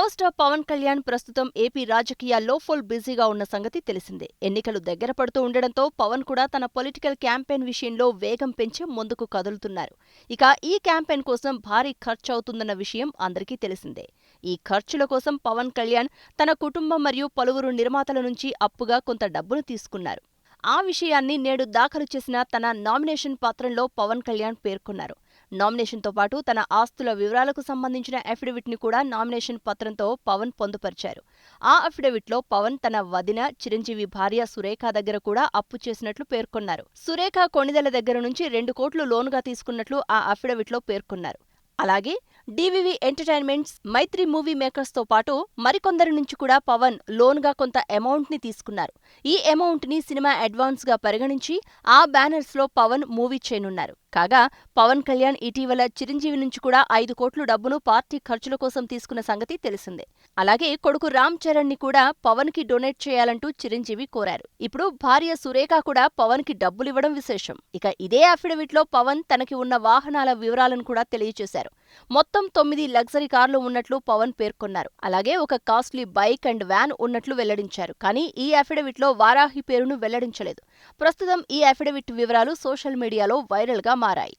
Power star Pawan Kalyan ప్రస్తుతం AP రాజకీయాల్లో full బిజీగా ఉన్న సంగతి తెలిసిందే. ఎన్నికలు దగ్గర పడుతూ ఉండడంతో పవన్ కూడా తన పొలిటికల్ క్యాంపెయిన్ విషయంలో వేగం పెంచి ముందుకు కదులుతున్నారు. ఇక ఈ క్యాంపెయిన్ కోసం భారీ ఖర్చవుతుందన్న విషయం అందరికీ తెలిసిందే. ఈ ఖర్చుల కోసం పవన్ కళ్యాణ్ తన కుటుంబం మరియు పలువురు నిర్మాతల నుంచి అప్పుగా కొంత డబ్బును తీసుకున్నారు. ఆ విషయాన్ని నేడు దాఖలు చేసిన తన నామినేషన్ పత్రంలో పవన్ కళ్యాణ్ పేర్కొన్నారు. నామినేషన్తో పాటు తన ఆస్తుల వివరాలకు సంబంధించిన అఫిడవిట్ ని కూడా నామినేషన్ పత్రంతో పవన్ పొందుపరిచారు. ఆ అఫిడవిట్లో పవన్ తన వదిన చిరంజీవి భార్య సురేఖ దగ్గర కూడా అప్పు చేసినట్లు పేర్కొన్నారు. సురేఖ కొణిదెల దగ్గర నుంచి 2 కోట్లు లోనుగా తీసుకున్నట్లు ఆ అఫిడవిట్లో పేర్కొన్నారు. అలాగే డివివి ఎంటర్టైన్మెంట్స్, మైత్రి మూవీ మేకర్స్ తో పాటు మరికొందరి నుంచి కూడా పవన్ లోన్గా కొంత అమౌంట్ ని తీసుకున్నారు. ఈ అమౌంట్ ని సినిమా అడ్వాన్స్ గా పరిగణించి ఆ బ్యానర్స్ లో పవన్ మూవీ చేయనున్నారు. కాగా పవన్ కళ్యాణ్ ఇటీవల చిరంజీవి నుంచి కూడా 5 కోట్ల డబ్బును పార్టీ ఖర్చుల కోసం తీసుకున్న సంగతి తెలిసిందే. అలాగే కొడుకు రామ్ చరణ్ ని కూడా పవన్ కి డొనేట్ చేయాలంటూ చిరంజీవి కోరారు. ఇప్పుడు భార్య సురేఖ కూడా పవన్ కి డబ్బులివ్వడం విశేషం. ఇక ఇదే అఫిడవిట్ లో పవన్ తనకి ఉన్న వాహనాల వివరాలను కూడా తెలియజేశారు. మొత్తం 9 లగ్జరీ కార్లు ఉన్నట్లు పవన్ పేర్కొన్నారు. అలాగే ఒక కాస్ట్లీ బైక్ అండ్ వ్యాన్ ఉన్నట్లు వెల్లడించారు. కానీ ఈ అఫిడవిట్ లో వారాహి పేరును వెల్లడించలేదు. ప్రస్తుతం ఈ అఫిడవిట్ వివరాలు సోషల్ మీడియాలో వైరల్ గా మారాయి.